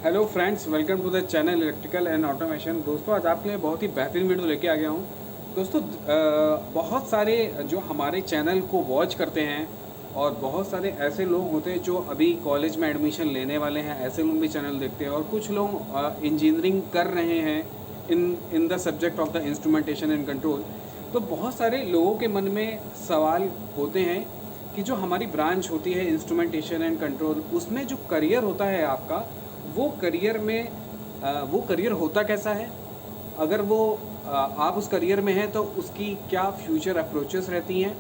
Hello friends, welcome to the channel electrical and automation. दोस्तों, आज आपके लिए बहुत ही बेहतरीन वीडियो लेके आ गया हूँ। दोस्तों, बहुत सारे जो हमारे चैनल को वॉच करते हैं और बहुत सारे ऐसे लोग होते हैं जो अभी कॉलेज में एडमिशन लेने वाले हैं, ऐसे लोग भी चैनल देखते हैं। और कुछ लोग इंजीनियरिंग कर रहे हैं in the subject of the instrumentation and control. तो बहुत सारे लोगों के मन में सवाल होते हैं कि जो हमारी ब्रांच होती है इंस्ट्रूमेंटेशन एंड कंट्रोल, उसमें जो करियर होता है आपका, वो करियर होता कैसा है। अगर आप उस करियर में हैं तो उसकी क्या फ्यूचर अप्रोचेस रहती हैं।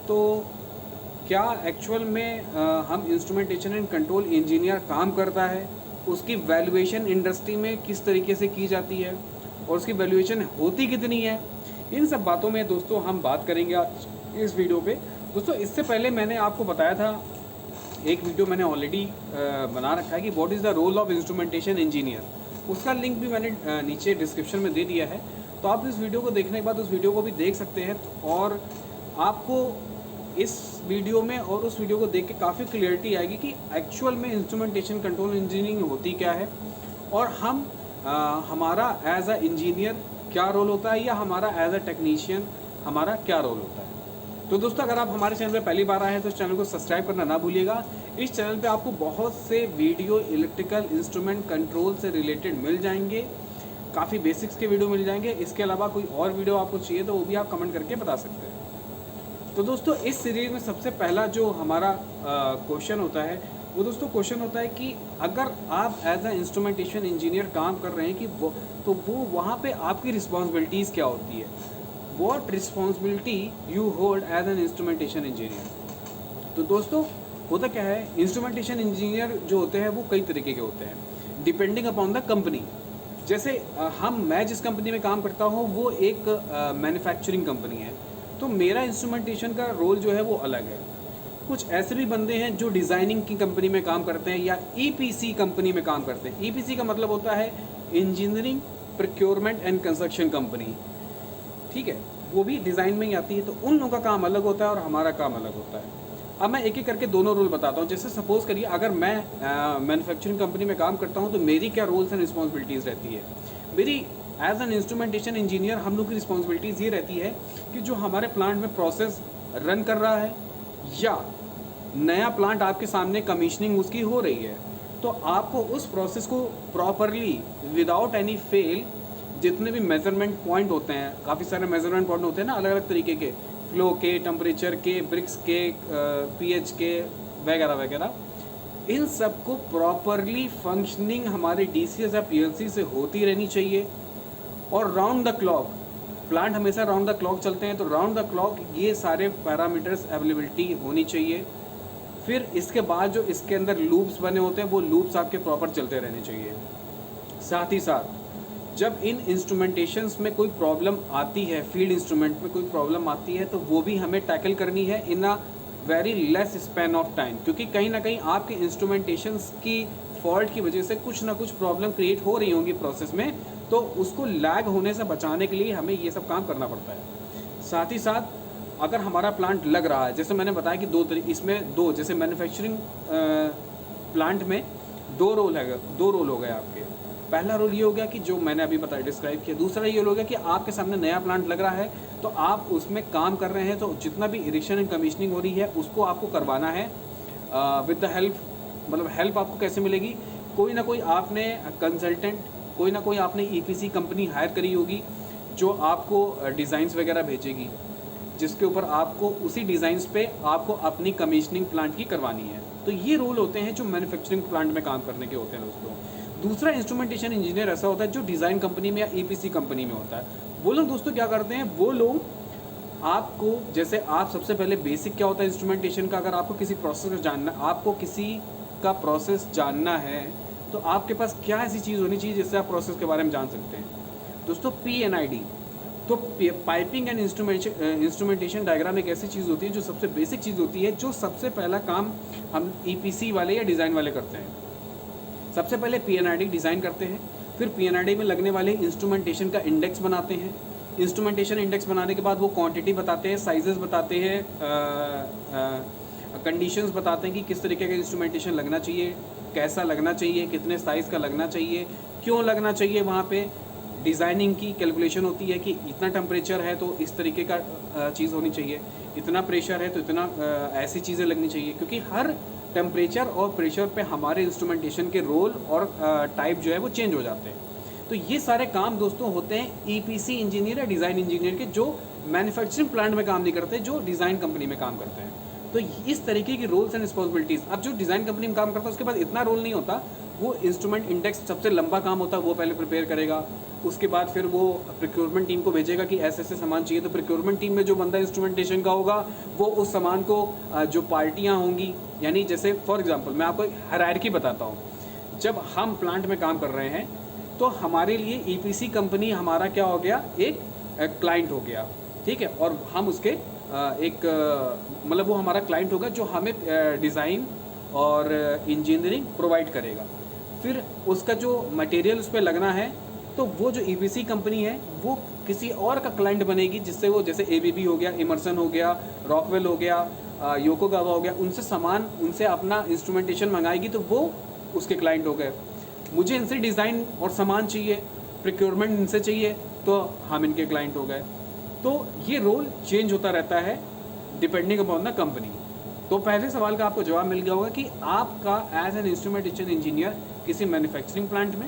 तो क्या एक्चुअल में हम इंस्ट्रूमेंटेशन एंड कंट्रोल इंजीनियर काम करता है, उसकी वैल्यूएशन इंडस्ट्री में किस तरीके से की जाती है और उसकी वैल्यूएशन होती कितनी है, इन सब बातों में दोस्तों हम बात करेंगे आज इस वीडियो पे। दोस्तों, इससे पहले मैंने आपको बताया था, एक वीडियो मैंने ऑलरेडी बना रखा है कि what is the role of instrumentation engineer. उसका लिंक भी मैंने नीचे डिस्क्रिप्शन में दे दिया है, तो आप इस वीडियो को देखने के बाद उस वीडियो को भी देख सकते हैं। और आपको इस वीडियो में और उस वीडियो को देख के काफ़ी क्लियरिटी आएगी कि एक्चुअल में इंस्ट्रूमेंटेशन कंट्रोल इंजीनियरिंग होती क्या है और हमारा एज अ इंजीनियर क्या रोल होता है, या हमारा एज अ टेक्नीशियन हमारा क्या रोल होता है। तो दोस्तों, अगर आप हमारे चैनल पे पहली बार आए हैं तो इस चैनल को सब्सक्राइब करना ना भूलिएगा। इस चैनल पे आपको बहुत से वीडियो इलेक्ट्रिकल इंस्ट्रूमेंट कंट्रोल से रिलेटेड मिल जाएंगे, काफ़ी बेसिक्स के वीडियो मिल जाएंगे। इसके अलावा कोई और वीडियो आपको चाहिए तो वो भी आप कमेंट करके बता सकते हैं। तो दोस्तों, इस सीरीज में सबसे पहला जो हमारा क्वेश्चन होता है वो दोस्तों क्वेश्चन होता है कि अगर आप एज अ इंस्ट्रूमेंटेशन इंजीनियर काम कर रहे हैं कि वो वहाँ पे आपकी रिस्पॉन्सिबिलिटीज़ क्या होती है। What responsibility you hold as an instrumentation engineer। तो दोस्तों, होता क्या है, इंस्ट्रूमेंटेशन इंजीनियर जो होते हैं वो कई तरीके के होते हैं, डिपेंडिंग अपॉन द कंपनी। जैसे मैं जिस कंपनी में काम करता हूँ वो एक मैन्युफैक्चरिंग कंपनी है, तो मेरा इंस्ट्रूमेंटेशन का रोल जो है वो अलग है। कुछ ऐसे भी बंदे हैं जो डिज़ाइनिंग की कंपनी में काम करते हैं या ईपीसी कंपनी में काम करते हैं। ईपीसी का मतलब होता है engineering procurement and construction company, ठीक है, वो भी डिज़ाइन में ही आती है। तो उन लोगों का काम अलग होता है और हमारा काम अलग होता है। अब मैं एक एक करके दोनों रोल बताता हूँ। जैसे सपोज़ करिए, अगर मैं मैन्युफैक्चरिंग कंपनी में काम करता हूँ तो मेरी क्या रोल्स एंड रिस्पॉन्सिबिलिटीज़ रहती है। मेरी एज एन इंस्ट्रूमेंटेशन इंजीनियर हम लोग की रिस्पॉन्सिबिलिटीज़ ये रहती है कि जो हमारे प्लांट में प्रोसेस रन कर रहा है या नया प्लांट आपके सामने कमीशनिंग उसकी हो रही है, तो आपको उस प्रोसेस को प्रॉपरली विदाउट एनी फेल, जितने भी मेजरमेंट पॉइंट होते हैं, काफ़ी सारे मेजरमेंट पॉइंट होते हैं ना, अलग अलग तरीके के, फ्लो के, टेम्परेचर के, ब्रिक्स के, पीएच के, वगैरह वगैरह, इन सब को प्रॉपरली फंक्शनिंग हमारे डीसीएस या पीएलसी से होती रहनी चाहिए। और राउंड द क्लॉक, प्लांट हमेशा राउंड द क्लॉक चलते हैं, तो राउंड द क्लॉक ये सारे पैरामीटर्स अवेलेबिलिटी होनी चाहिए। फिर इसके बाद जो इसके अंदर लूप्स बने होते हैं वो लूप्स आपके प्रॉपर चलते रहने चाहिए। साथ ही साथ जब इन इंस्ट्रूमेंटेशंस में कोई प्रॉब्लम आती है, फील्ड इंस्ट्रूमेंट में कोई प्रॉब्लम आती है, तो वो भी हमें टैकल करनी है in a very less span of time. क्योंकि कहीं ना कहीं आपके इंस्ट्रूमेंटेशंस की फॉल्ट की वजह से कुछ ना कुछ प्रॉब्लम क्रिएट हो रही होंगी प्रोसेस में, तो उसको लैग होने से बचाने के लिए हमें ये सब काम करना पड़ता है। साथ ही साथ अगर हमारा प्लांट लग रहा है, जैसे मैंने बताया कि इसमें दो, जैसे मैन्युफैक्चरिंग प्लांट में दो रोल हो गए आपके। पहला रोल ये हो गया कि जो मैंने अभी बताया, डिस्क्राइब किया। दूसरा ये हो गया कि आपके सामने नया प्लांट लग रहा है, तो आप उसमें काम कर रहे हैं, तो जितना भी इरेक्शन एंड कमीशनिंग हो रही है उसको आपको करवाना है विद द हेल्प। मतलब हेल्प आपको कैसे मिलेगी, कोई ना कोई आपने कंसल्टेंट, कोई ना कोई आपने ईपीसी कंपनी हायर करी होगी जो आपको डिज़ाइंस वगैरह भेजेगी, जिसके ऊपर आपको उसी डिज़ाइंस पे आपको अपनी कमीशनिंग प्लांट की करवानी है। तो ये रोल होते हैं जो मैन्युफैक्चरिंग प्लांट में काम करने के होते हैं दोस्तों। दूसरा इंस्ट्रूमेंटेशन इंजीनियर ऐसा होता है जो डिज़ाइन कंपनी में या ईपीसी कंपनी में होता है। वो लोग दोस्तों क्या करते हैं, वो लोग आपको, जैसे आप सबसे पहले बेसिक क्या होता है इंस्ट्रूमेंटेशन का, अगर आपको किसी प्रोसेस को जानना, आपको किसी का प्रोसेस जानना है, तो आपके पास क्या ऐसी चीज़ होनी चाहिए जिससे आप प्रोसेस के बारे में जान सकते हैं दोस्तों, PNID। तो पाइपिंग एंड इंस्ट्रूमेंटेशन डायग्राम एक ऐसी चीज़ होती है जो सबसे बेसिक चीज़ होती है, जो सबसे पहला काम हम ईपीसी वाले या डिज़ाइन वाले करते हैं। सबसे पहले PNID डिज़ाइन करते हैं, फिर PNID में लगने वाले इंस्ट्रूमेंटेशन का इंडेक्स बनाते हैं। इंस्ट्रूमेंटेशन इंडेक्स बनाने के बाद वो क्वांटिटी बताते हैं, साइजेस बताते हैं, कंडीशंस बताते हैं कि किस तरीके का इंस्ट्रूमेंटेशन लगना चाहिए, कैसा लगना चाहिए, कितने साइज़ का लगना चाहिए, क्यों लगना चाहिए, वहाँ पे डिज़ाइनिंग की कैलकुलेशन होती है कि इतना टेम्परेचर है तो इस तरीके का चीज़ होनी चाहिए, इतना प्रेशर है तो इतना ऐसी चीज़ें लगनी चाहिए, क्योंकि हर टेम्परेचर और प्रेशर पे हमारे इंस्ट्रूमेंटेशन के रोल और टाइप जो है वो चेंज हो जाते हैं। तो ये सारे काम दोस्तों होते हैं ईपीसी इंजीनियर या डिज़ाइन इंजीनियर के, जो मैन्युफैक्चरिंग प्लांट में काम नहीं करते, जो डिज़ाइन कंपनी में काम करते हैं। तो इस तरीके की रोल्स एंड रिस्पॉन्सिबिलिटीज़, अब जो डिज़ाइन कंपनी में काम करता है उसके पास इतना रोल नहीं होता, वो इंस्ट्रूमेंट इंडेक्स सबसे लंबा काम होता है वो पहले प्रिपेयर करेगा, उसके बाद फिर वो प्रिक्योरमेंट टीम को भेजेगा कि ऐसे ऐसे सामान चाहिए, तो प्रिक्योरमेंट टीम में जो बंदा इंस्ट्रूमेंटेशन का होगा वो उस सामान को जो पार्टियाँ होंगी, यानी जैसे फॉर एग्जांपल मैं आपको हायरार्की बताता हूँ, जब हम प्लांट में काम कर रहे हैं तो हमारे लिए ईपीसी कंपनी हमारा क्या हो गया, एक क्लाइंट हो गया, ठीक है, और हम उसके मतलब वो हमारा क्लाइंट होगा जो हमें डिज़ाइन और इंजीनियरिंग प्रोवाइड करेगा। फिर उसका जो मटेरियल उस पर लगना है तो वो जो ईपीसी कंपनी है वो किसी और का क्लाइंट बनेगी, जिससे वो जैसे एबीबी हो गया, इमर्सन हो गया, रॉकवेल हो गया, योकोगावा हो गया, उनसे सामान, उनसे अपना इंस्ट्रूमेंटेशन मंगाएगी तो वो उसके क्लाइंट हो गए। मुझे इनसे डिज़ाइन और सामान चाहिए, प्रिक्योरमेंट इनसे चाहिए, तो हम इनके क्लाइंट हो गए। तो ये रोल चेंज होता रहता है डिपेंडिंग अपॉन द कंपनी। तो पहले सवाल का आपको जवाब मिल गया होगा कि आपका एज एन इंस्ट्रूमेंटेशन इंजीनियर किसी मैन्युफैक्चरिंग प्लांट में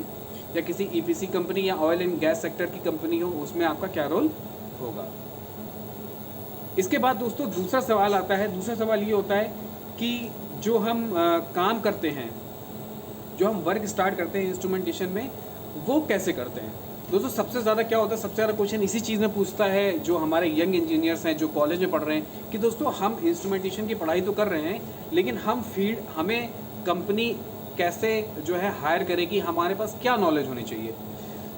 या किसी ईपीसी कंपनी या ऑयल एंड गैस सेक्टर की कंपनी हो, उसमें आपका क्या रोल होगा। इसके बाद दोस्तों दूसरा सवाल आता है। दूसरा सवाल ये होता है कि जो हम काम करते हैं, जो हम वर्क स्टार्ट करते हैं इंस्ट्रूमेंटेशन में, वो कैसे करते हैं। दोस्तों सबसे ज़्यादा क्या होता है, सबसे ज़्यादा क्वेश्चन इसी चीज़ में पूछता है जो हमारे यंग इंजीनियर्स हैं, जो कॉलेज में पढ़ रहे हैं, कि दोस्तों हम इंस्ट्रूमेंटेशन की पढ़ाई तो कर रहे हैं, लेकिन हमें कंपनी कैसे जो है हायर करेगी, हमारे पास क्या नॉलेज होनी चाहिए।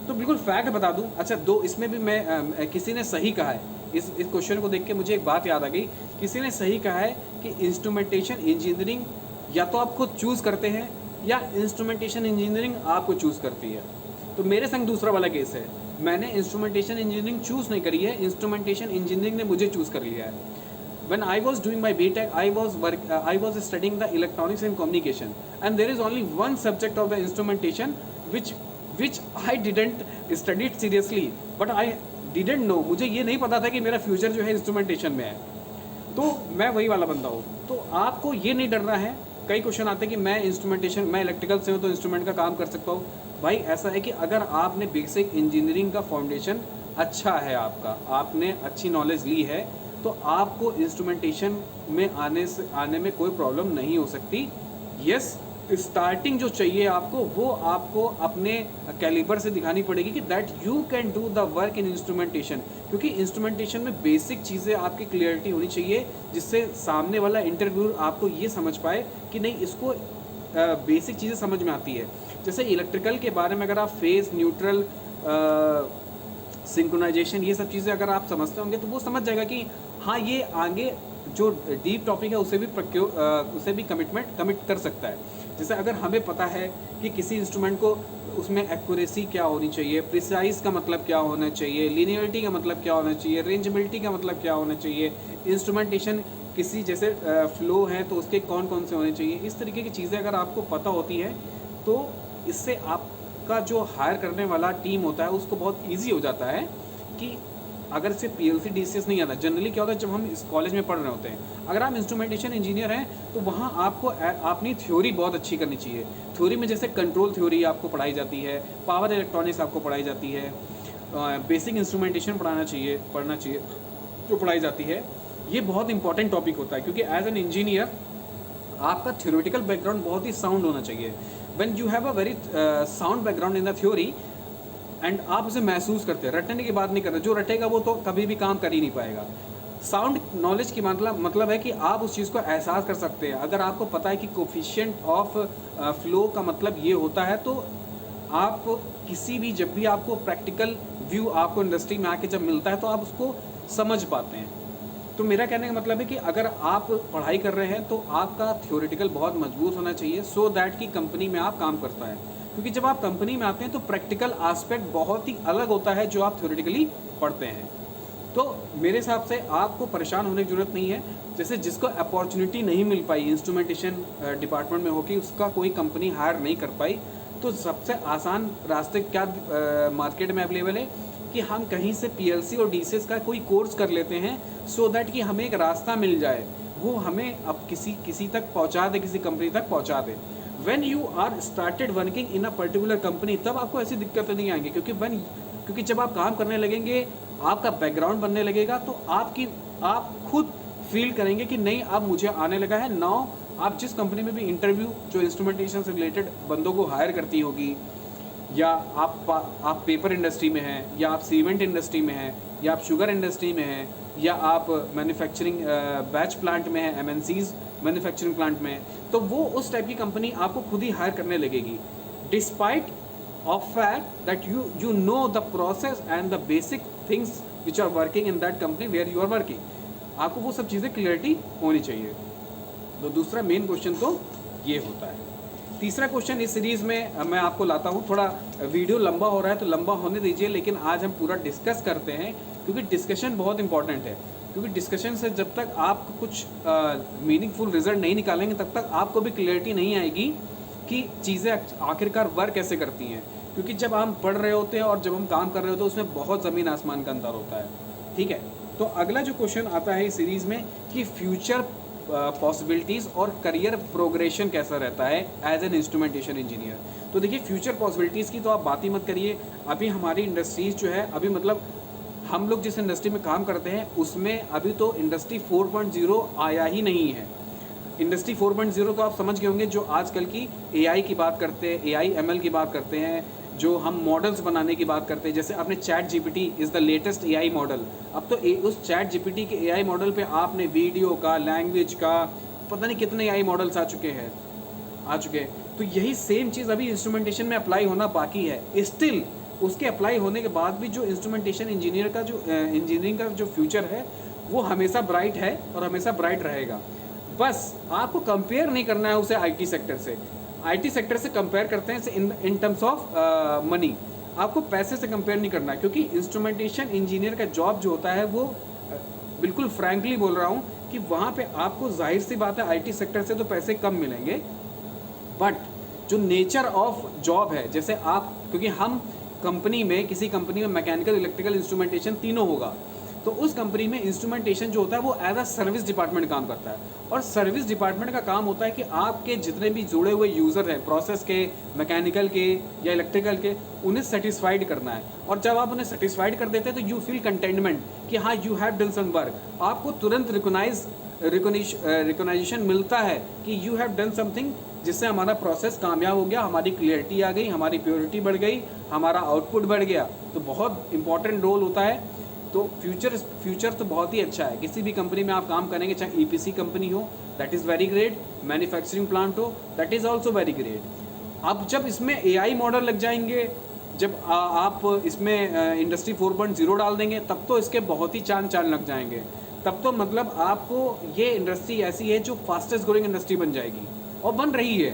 तो बिल्कुल फैक्ट बता दूं, अच्छा दो इसमें भी मैं किसी ने सही कहा है, इस क्वेश्चन को देख के मुझे एक बात याद आ गई। किसी ने सही कहा है कि इंस्ट्रूमेंटेशन इंजीनियरिंग या तो आप खुद चूज़ करते हैं या इंस्ट्रूमेंटेशन इंजीनियरिंग आपको चूज़ करती है। तो मेरे संग दूसरा वाला केस है, मैंने इंस्ट्रूमेंटेशन इंजीनियरिंग चूज़ नहीं करी है, इंस्ट्रूमेंटेशन इंजीनियरिंग ने मुझे चूज़ कर लिया है। When I was doing my BTech, I was studying the electronics and communication, and there is only one subject of the instrumentation which I didn't study it seriously, but I didn't know, मुझे ये नहीं पता था कि मेरा future जो है instrumentation में है। तो मैं वही वाला बंदा हूँ। तो आपको ये नहीं डरना है। कई क्वेश्चन आते हैं कि मैं इलेक्ट्रिकल से हूँ तो इंस्ट्रूमेंट का काम कर सकता हूँ। भाई ऐसा है कि अगर आपने बेसिक इंजीनियरिंग का फाउंडेशन अच्छा है, आपने अच्छी नॉलेज ली है, तो आपको इंस्ट्रूमेंटेशन में आने में कोई प्रॉब्लम नहीं हो सकती। यस, स्टार्टिंग जो चाहिए आपको, वो आपको अपने कैलिबर से दिखानी पड़ेगी कि that you can do the work in instrumentation, क्योंकि इंस्ट्रूमेंटेशन में बेसिक चीज़ें आपकी क्लियरिटी होनी चाहिए, जिससे सामने वाला इंटरव्यूअर आपको ये समझ पाए कि नहीं, इसको बेसिक चीज़ें समझ में आती है। जैसे इलेक्ट्रिकल के बारे में अगर आप फेज, न्यूट्रल, सिंक्रोनाइजेशन, ये सब चीज़ें अगर आप समझते होंगे तो वो समझ जाएगा कि हाँ, ये आगे जो डीप टॉपिक है उसे भी कमिट कर सकता है। जैसे अगर हमें पता है कि किसी इंस्ट्रूमेंट को उसमें एक्यूरेसी क्या होनी चाहिए, प्रिसाइज का मतलब क्या होना चाहिए, लीनियरिटी का मतलब क्या होना चाहिए, रेंजेबिलिटी का मतलब क्या होना चाहिए, इंस्ट्रूमेंटेशन किसी जैसे फ्लो है तो उसके कौन कौन से होने चाहिए, इस तरीके की चीज़ें अगर आपको पता होती है तो इससे आपका जो हायर करने वाला टीम होता है उसको बहुत ईजी हो जाता है कि अगर से PLC DCS नहीं आता। जनरली क्या होता है, जब हम इस कॉलेज में पढ़ रहे होते हैं, अगर आप इंस्ट्रूमेंटेशन इंजीनियर हैं तो वहाँ आपको अपनी थ्योरी बहुत अच्छी करनी चाहिए। थ्योरी में जैसे कंट्रोल थ्योरी आपको पढ़ाई जाती है, पावर इलेक्ट्रॉनिक्स आपको पढ़ाई जाती है, बेसिक इंस्ट्रूमेंटेशन पढ़ना चाहिए जो पढ़ाई जाती है। ये बहुत इंपॉर्टेंट टॉपिक होता है, क्योंकि एज एन इंजीनियर आपका थ्योरेटिकल बैकग्राउंड बहुत ही साउंड होना चाहिए। When you have a very sound background in the theory and आप उसे महसूस करते हैं, रटने की बात नहीं कर रहे, जो रटेगा वो तो कभी भी काम कर ही नहीं पाएगा। साउंड नॉलेज की मतलब है कि आप उस चीज़ को एहसास कर सकते हैं। अगर आपको पता है कि कोफिशिएंट ऑफ फ्लो का मतलब ये होता है, तो आप किसी भी, जब भी आपको प्रैक्टिकल व्यू आपको इंडस्ट्री में आके जब मिलता है तो आप उसको समझ पाते हैं। तो मेरा कहने का मतलब है कि अगर आप पढ़ाई कर रहे हैं तो आपका थ्योरेटिकल बहुत मजबूत होना चाहिए, सो दैट कि कंपनी में आप काम करता है। क्योंकि जब आप कंपनी में आते हैं तो प्रैक्टिकल एस्पेक्ट बहुत ही अलग होता है जो आप थ्योरेटिकली पढ़ते हैं। तो मेरे हिसाब से आपको परेशान होने की ज़रूरत नहीं है। जैसे जिसको अपॉर्चुनिटी नहीं मिल पाई इंस्ट्रूमेंटेशन डिपार्टमेंट में हो कि उसका कोई कंपनी हायर नहीं कर पाई, तो सबसे आसान रास्ते क्या मार्केट में अवेलेबल है कि हम कहीं से पीएलसी और डीसीएस का कोई कोर्स कर लेते हैं, सो दैट कि हमें एक रास्ता मिल जाए, वो हमें अब किसी तक पहुंचा दे, किसी कंपनी तक पहुंचा दे। When you are started working in a particular company, तब आपको ऐसी दिक्कतें नहीं आएंगी, क्योंकि जब आप काम करने लगेंगे, आपका बैकग्राउंड बनने लगेगा, तो आप खुद फील करेंगे कि नहीं अब मुझे आने लगा है। नाउ आप जिस कंपनी में भी इंटरव्यू जो इंस्ट्रूमेंटेशन से रिलेटेड बंदों को हायर करती होगी, या आप पेपर इंडस्ट्री में हैं, या आप सीमेंट इंडस्ट्री में हैं, या आप शुगर इंडस्ट्री में हैं, या आप मैन्युफैक्चरिंग बैच प्लांट में हैं, एमएनसीज मैन्युफैक्चरिंग प्लांट में, तो वो उस टाइप की कंपनी आपको खुद ही हायर करने लगेगी, despite of fact that you know the process and the basic things which are working in that company where you are working। आपको वो सब चीज़ें क्लियरिटी होनी चाहिए। तो दूसरा मेन क्वेश्चन तो ये होता है। तीसरा क्वेश्चन इस सीरीज़ में मैं आपको लाता हूँ, थोड़ा वीडियो लंबा हो रहा है तो लंबा होने दीजिए, लेकिन आज हम पूरा डिस्कस करते हैं, क्योंकि डिस्कशन बहुत इंपॉर्टेंट है। क्योंकि डिस्कशन से जब तक आप कुछ मीनिंगफुल रिजल्ट नहीं निकालेंगे, तब तक आपको भी क्लियरिटी नहीं आएगी कि चीज़ें आखिरकार वर्क कैसे करती हैं। क्योंकि जब हम पढ़ रहे होते हैं और जब हम काम कर रहे होते हैं, उसमें बहुत ज़मीन आसमान का अंतर होता है। ठीक है, तो अगला जो क्वेश्चन आता है इस सीरीज़ में कि फ्यूचर पॉसिबिलिटीज़ और करियर प्रोग्रेशन कैसा रहता है एज एन इंस्ट्रूमेंटेशन इंजीनियर। तो देखिए, फ्यूचर पॉसिबिलिटीज़ की तो आप बात ही मत करिए। अभी हमारी इंडस्ट्रीज़ जो है, अभी मतलब हम लोग जिस इंडस्ट्री में काम करते हैं, उसमें अभी तो इंडस्ट्री 4.0 आया ही नहीं है। इंडस्ट्री 4.0 तो आप समझ गए होंगे, जो आजकल की एआई की बात करते हैं, एआई एमएल की बात करते हैं, जो हम मॉडल्स बनाने की बात करते हैं। जैसे आपने chat GPT is the latest AI model. अब तो उस चैट जीपीटी के एआई मॉडल पे आपने वीडियो का, लैंग्वेज का, पता नहीं कितने एआई मॉडल्स आ चुके हैं। तो यही सेम चीज़ अभी इंस्ट्रूमेंटेशन में अप्लाई होना बाकी है। स्टिल उसके अप्लाई होने के बाद भी जो इंस्ट्रूमेंटेशन इंजीनियर का जो इंजीनियरिंग का जो फ्यूचर है, वो हमेशा ब्राइट है और हमेशा ब्राइट रहेगा। बस आपको कंपेयर नहीं करना है उसे आईटी सेक्टर से। आईटी सेक्टर से कंपेयर करते हैं इन टर्म्स ऑफ मनी। आपको पैसे से कंपेयर नहीं करना, क्योंकि इंस्ट्रूमेंटेशन इंजीनियर का जॉब जो होता है वो बिल्कुल फ्रैंकली बोल रहा हूँ कि वहाँ पे आपको जाहिर सी बात है आईटी सेक्टर से तो पैसे कम मिलेंगे, बट जो नेचर ऑफ जॉब है, जैसे आप, क्योंकि हम कंपनी में, किसी कंपनी में मैकेनिकल, इलेक्ट्रिकल, इंस्ट्रूमेंटेशन तीनों होगा, तो उस कंपनी में इंस्ट्रूमेंटेशन जो होता है वो एज अ सर्विस डिपार्टमेंट काम करता है। और सर्विस डिपार्टमेंट का काम होता है कि आपके जितने भी जुड़े हुए यूज़र हैं, प्रोसेस के, मैकेनिकल के या इलेक्ट्रिकल के, उन्हें सेटिस्फाइड करना है। और जब आप उन्हें सेटिस्फाइड कर देते हैं तो यू फील कंटेनमेंट कि हाँ, you have done some work. आपको तुरंत रिकॉग्नाइजेशन मिलता है कि यू हैव डन समथिंग, जिससे हमारा प्रोसेस कामयाब हो गया, हमारी क्लियरिटी आ गई, हमारी प्योरिटी बढ़ गई, हमारा आउटपुट बढ़ गया। तो बहुत इंपॉर्टेंट रोल होता है। तो फ्यूचर तो बहुत ही अच्छा है। किसी भी कंपनी में आप काम करेंगे, चाहे ईपीसी कंपनी हो, that is very great, manufacturing plant हो, that is also very great. अब जब इसमें एआई मॉडल लग जाएंगे, जब आप इसमें इंडस्ट्री 4.0 डाल देंगे, तब तो इसके बहुत ही चांद लग जाएंगे। तब तो मतलब आपको ये इंडस्ट्री ऐसी है जो फास्टेस्ट ग्रोइंग इंडस्ट्री बन जाएगी, और बन रही है।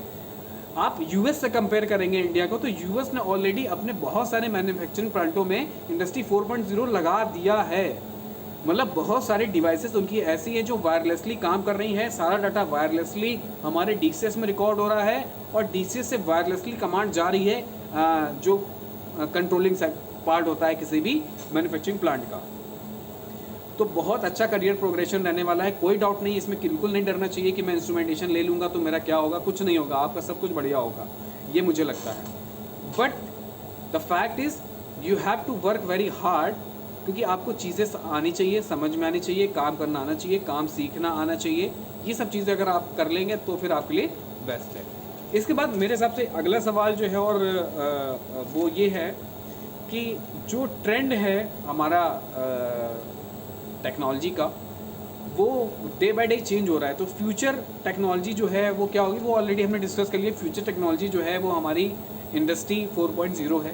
आप यूएस से कंपेयर करेंगे इंडिया को, तो यूएस ने ऑलरेडी अपने बहुत सारे मैन्युफैक्चरिंग प्लांटों में इंडस्ट्री 4.0 लगा दिया है। मतलब बहुत सारे डिवाइसेस उनकी ऐसी है जो वायरलेसली काम कर रही हैं। सारा डाटा वायरलेसली हमारे डीसीएस में रिकॉर्ड हो रहा है, और डीसीएस से वायरलेसली कमांड जा रही है, जो कंट्रोलिंग पार्ट होता है किसी भी मैन्युफैक्चरिंग प्लांट का। तो बहुत अच्छा करियर प्रोग्रेशन रहने वाला है, कोई डाउट नहीं। इसमें बिल्कुल नहीं डरना चाहिए कि मैं इंस्ट्रूमेंटेशन ले लूँगा तो मेरा क्या होगा। कुछ नहीं होगा, आपका सब कुछ बढ़िया होगा, ये मुझे लगता है। But the fact is you have to work very hard, क्योंकि आपको चीज़ें आनी चाहिए, समझ में आनी चाहिए, काम करना आना चाहिए, काम सीखना आना चाहिए। ये सब चीज़ें अगर आप कर लेंगे तो फिर आपके लिए बेस्ट है। इसके बाद मेरे हिसाब से अगला सवाल जो है, और वो ये है कि जो ट्रेंड है हमारा टेक्नोलॉजी का, वो डे बाय डे चेंज हो रहा है। तो फ्यूचर टेक्नोलॉजी जो है वो क्या होगी, वो ऑलरेडी हमने डिस्कस कर लिया। फ्यूचर टेक्नोलॉजी जो है वो हमारी इंडस्ट्री 4.0 है,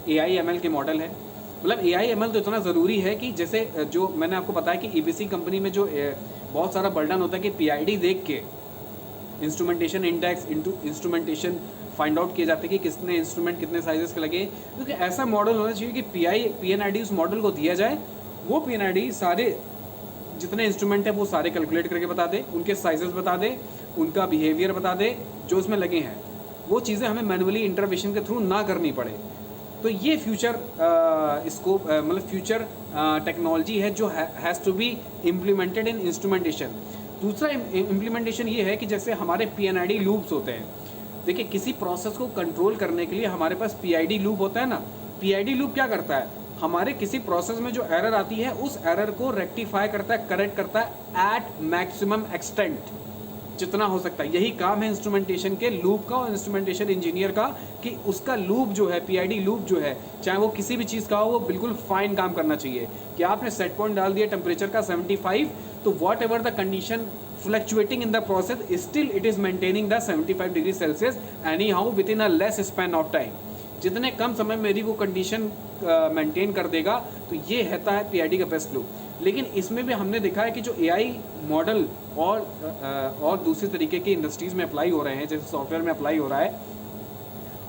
एआई एमएल के मॉडल है। मतलब एआई एमएल तो इतना ज़रूरी है कि जैसे जो मैंने आपको बताया कि ईपीसी कंपनी में जो बहुत सारा बर्डन होता है कि पीआईडी देख के instrumentation index instrumentation find out किए जाते हैं कि कितने इंस्ट्रूमेंट कितने साइजेस के लगे। क्योंकि ऐसा मॉडल होना चाहिए कि पीएनआईडी उस मॉडल को दिया जाए, वो PNID सारे जितने इंस्ट्रूमेंट है वो सारे कैलकुलेट करके बता दे, उनके साइजेस बता दे, उनका बिहेवियर बता दे, जो उसमें लगे हैं वो चीज़ें हमें मैनुअली इंटरवेंशन के थ्रू ना करनी पड़े। तो ये फ्यूचर स्कोप मतलब फ्यूचर टेक्नोलॉजी है जो has to be implemented in instrumentation. दूसरा इम्प्लीमेंटेशन ये है कि जैसे हमारे PNID लूप्स होते हैं। देखिए, किसी प्रोसेस को कंट्रोल करने के लिए हमारे पास PID लूप होता है ना। PID लूप क्या करता है, हमारे किसी प्रोसेस में जो एरर आती है उस एरर को रेक्टिफाई करता है, करेक्ट करता है एट मैक्सिमम एक्सटेंट, जितना हो सकता है। यही काम है इंस्ट्रूमेंटेशन के लूप का और इंस्ट्रूमेंटेशन इंजीनियर का, कि उसका लूप जो है, PID लूप जो है, चाहे वो किसी भी चीज़ का हो, वो बिल्कुल फाइन काम करना चाहिए। कि आपने सेट पॉइंट डाल दिया टेम्परेचर का 75, तो what ever the condition fluctuating in the process, still it is maintaining the 75 degree Celsius anyhow within a less span of time। जितने कम समय में मेरी वो कंडीशन मेंटेन कर देगा, तो ये रहता है PID का बेस्ट लूप। लेकिन इसमें भी हमने देखा है कि जो AI मॉडल और दूसरे तरीके की इंडस्ट्रीज़ में अप्लाई हो रहे हैं, जैसे सॉफ्टवेयर में अप्लाई हो रहा है,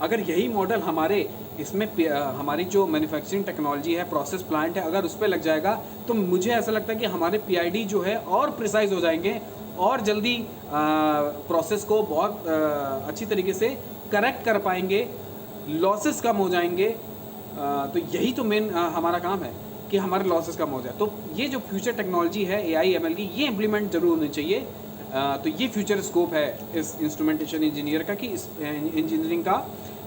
अगर यही मॉडल हमारे इसमें हमारी जो मैन्युफैक्चरिंग टेक्नोलॉजी है, प्रोसेस प्लांट है, अगर उस पर लग जाएगा, तो मुझे ऐसा लगता है कि हमारे PID जो है और प्रिसाइज हो जाएंगे और जल्दी प्रोसेस को बहुत अच्छी तरीके से करेक्ट कर पाएंगे, लॉसेस कम हो जाएंगे। तो यही तो मेन हमारा काम है कि हमारे लॉसेस कम हो जाए। तो ये जो फ्यूचर टेक्नोलॉजी है AI ML की, ये इम्प्लीमेंट जरूर होनी चाहिए। तो ये फ्यूचर स्कोप है इस इंस्ट्रूमेंटेशन इंजीनियर का, कि इस इंजीनियरिंग का,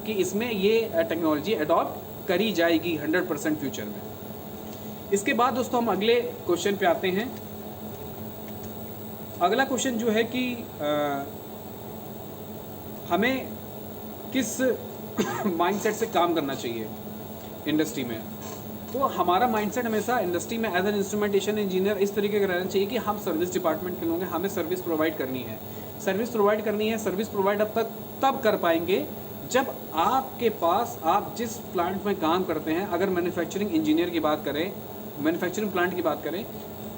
कि इसमें ये टेक्नोलॉजी अडॉप्ट करी जाएगी 100% फ्यूचर में। इसके बाद दोस्तों हम अगले क्वेश्चन पे आते हैं। अगला क्वेश्चन जो है कि हमें किस माइंडसेट से काम करना चाहिए इंडस्ट्री में। तो हमारा माइंडसेट हमेशा इंडस्ट्री में एज एन इंस्ट्रूमेंटेशन इंजीनियर इस तरीके का रहना चाहिए कि हम सर्विस डिपार्टमेंट के लोग हैं, हमें सर्विस प्रोवाइड करनी है। सर्विस प्रोवाइड अब तक तब कर पाएंगे जब आपके पास, आप जिस प्लांट में काम करते हैं, अगर मैन्युफैक्चरिंग इंजीनियर की बात करें, मैन्युफैक्चरिंग प्लांट की बात करें,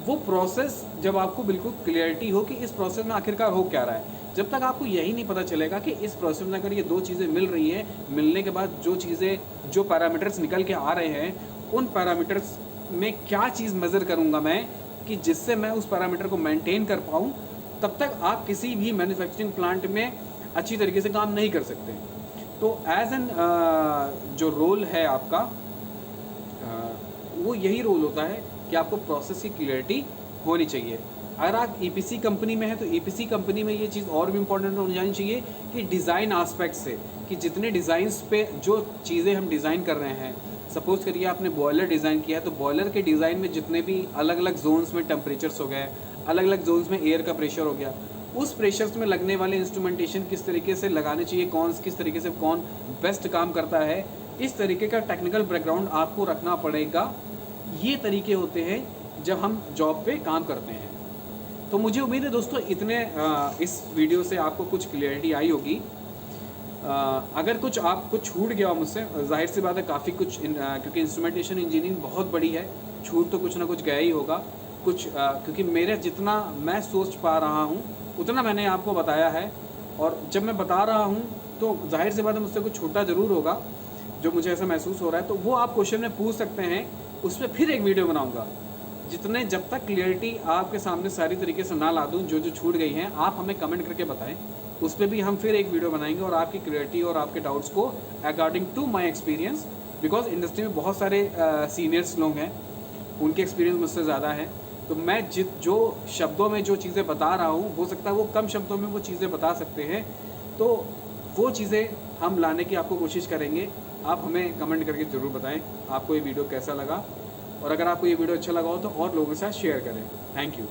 वो प्रोसेस जब आपको बिल्कुल क्लियरिटी हो कि इस प्रोसेस में आखिरकार हो क्या रहा है। जब तक आपको यही नहीं पता चलेगा कि इस प्रोसेस में अगर ये दो चीज़ें मिल रही हैं, मिलने के बाद जो पैरामीटर्स निकल के आ रहे हैं, उन पैरामीटर्स में क्या चीज़ मेज़र करूँगा मैं कि जिससे मैं उस पैरामीटर को मेंटेन कर पाऊँ, तब तक आप किसी भी मैन्युफैक्चरिंग प्लांट में अच्छी तरीके से काम नहीं कर सकते। तो एज एन जो रोल है आपका, वो यही रोल होता है कि आपको प्रोसेस की क्लियरिटी होनी चाहिए। अगर आप EPC कंपनी में है तो EPC कंपनी में ये चीज़ और भी इम्पोर्टेंट हो जानी चाहिए कि डिज़ाइन आस्पेक्ट से, कि जितने डिज़ाइंस पे जो चीज़ें हम डिज़ाइन कर रहे हैं, सपोज़ करिए आपने बॉयलर डिज़ाइन किया है, तो बॉयलर के डिज़ाइन में जितने भी अलग अलग जोन्स में टेम्परेचर्स हो गए, अलग अलग जोन्स में एयर का प्रेशर हो गया, उस प्रेशर्स में लगने वाले इंस्ट्रूमेंटेशन किस तरीके से लगाने चाहिए, किस तरीके से कौन बेस्ट काम करता है, इस तरीके का टेक्निकल बैकग्राउंड आपको रखना पड़ेगा। ये तरीके होते हैं जब हम जॉब पे काम करते हैं। तो मुझे उम्मीद है दोस्तों इतने इस वीडियो से आपको कुछ क्लियरिटी आई होगी। अगर कुछ आपको छूट गया हो मुझसे, जाहिर सी बात है काफ़ी कुछ क्योंकि इंस्ट्रूमेंटेशन इंजीनियरिंग बहुत बड़ी है, छूट तो कुछ ना कुछ गया ही होगा कुछ, क्योंकि मेरे जितना मैं सोच पा रहा हूँ उतना मैंने आपको बताया है, और जब मैं बता रहा हूँ तो जाहिर सी बात है मुझसे कुछ छूटा ज़रूर होगा जो मुझे ऐसा महसूस हो रहा है। तो वो आप क्वेश्चन में पूछ सकते हैं, उस पर फिर एक वीडियो बनाऊँगा। जब तक क्लियरिटी आपके सामने सारी तरीके से ना ला दूँ, जो छूट गई हैं आप हमें कमेंट करके बताएं, उस पर भी हम फिर एक वीडियो बनाएंगे और आपकी क्लियरिटी और आपके डाउट्स को according to my experience, because industry में बहुत सारे सीनियर्स लोग हैं, उनके एक्सपीरियंस मुझसे ज़्यादा है, तो मैं जो शब्दों में जो चीज़ें बता रहा हूँ, हो सकता है वो कम शब्दों में वो चीज़ें बता सकते हैं, तो वो चीज़ें हम लाने की आपको कोशिश करेंगे। आप हमें कमेंट करके ज़रूर बताएं आपको ये वीडियो कैसा लगा, और अगर आपको ये वीडियो अच्छा लगा हो तो और लोगों के साथ शेयर करें। Thank you.